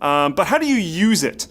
But how do you use it?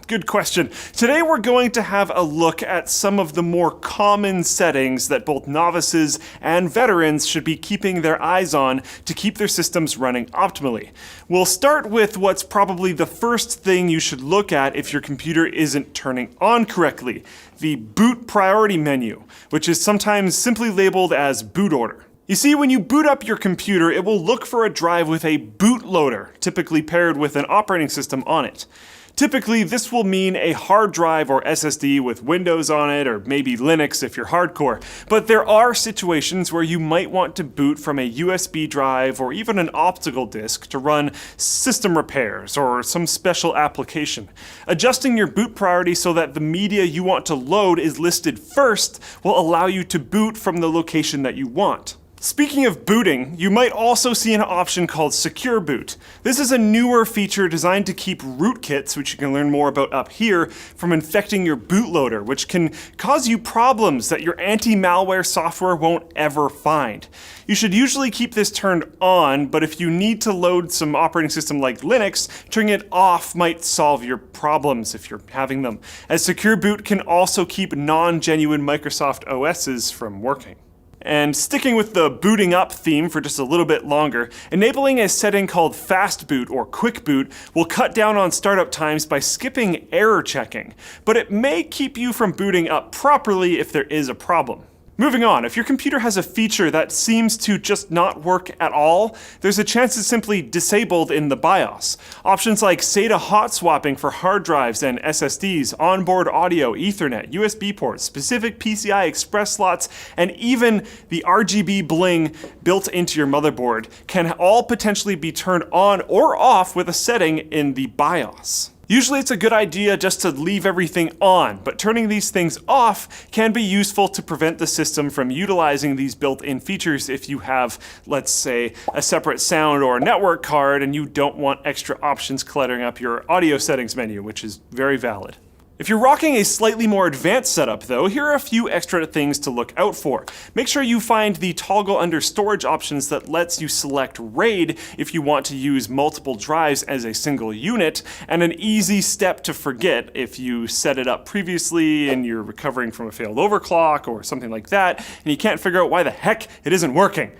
Good question. Today we're going to have a look at some of the more common settings that both novices and veterans should be keeping their eyes on to keep their systems running optimally. We'll start with what's probably the first thing you should look at if your computer isn't turning on correctly, the boot priority menu, which is sometimes simply labeled as boot order. You see, when you boot up your computer, it will look for a drive with a bootloader, typically paired with an operating system on it. Typically, this will mean a hard drive or SSD with Windows on it, or maybe Linux if you're hardcore. But there are situations where you might want to boot from a USB drive or even an optical disk to run system repairs or some special application. Adjusting your boot priority so that the media you want to load is listed first will allow you to boot from the location that you want. Speaking of booting, you might also see an option called Secure Boot. This is a newer feature designed to keep rootkits, which you can learn more about up here, from infecting your bootloader, which can cause you problems that your anti-malware software won't ever find. You should usually keep this turned on, but if you need to load some operating system like Linux, turning it off might solve your problems if you're having them, as Secure Boot can also keep non-genuine Microsoft OSs from working. And sticking with the booting up theme for just a little bit longer, enabling a setting called Fast Boot or Quick Boot will cut down on startup times by skipping error checking, but it may keep you from booting up properly if there is a problem. Moving on, if your computer has a feature that seems to just not work at all, there's a chance it's simply disabled in the BIOS. Options like SATA hot swapping for hard drives and SSDs, onboard audio, Ethernet, USB ports, specific PCI Express slots, and even the RGB bling built into your motherboard can all potentially be turned on or off with a setting in the BIOS. Usually it's a good idea just to leave everything on, but turning these things off can be useful to prevent the system from utilizing these built-in features if you have, let's say, a separate sound or network card and you don't want extra options cluttering up your audio settings menu, which is very valid. If you're rocking a slightly more advanced setup though, here are a few extra things to look out for. Make sure you find the toggle under storage options that lets you select RAID if you want to use multiple drives as a single unit, and an easy step to forget if you set it up previously and you're recovering from a failed overclock or something like that, and you can't figure out why the heck it isn't working.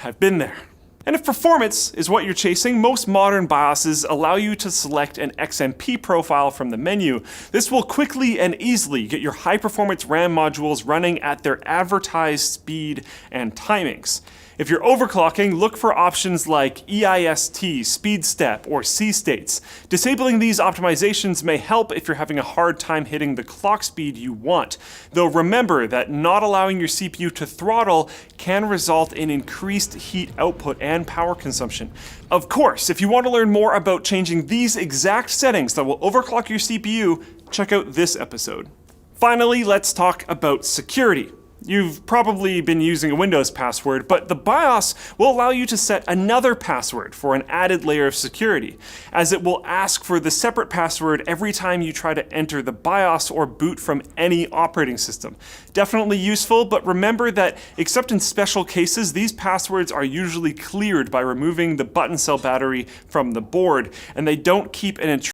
I've been there. And if performance is what you're chasing, most modern BIOSes allow you to select an XMP profile from the menu. This will quickly and easily get your high-performance RAM modules running at their advertised speed and timings. If you're overclocking, look for options like EIST, speed step, or C states. Disabling these optimizations may help if you're having a hard time hitting the clock speed you want. Though remember that not allowing your CPU to throttle can result in increased heat output and power consumption. Of course, if you want to learn more about changing these exact settings that will overclock your CPU, check out this episode. Finally, let's talk about security. You've probably been using a Windows password, but the BIOS will allow you to set another password for an added layer of security, as it will ask for the separate password every time you try to enter the BIOS or boot from any operating system. Definitely useful, but remember that except in special cases, these passwords are usually cleared by removing the button cell battery from the board, and they don't keep an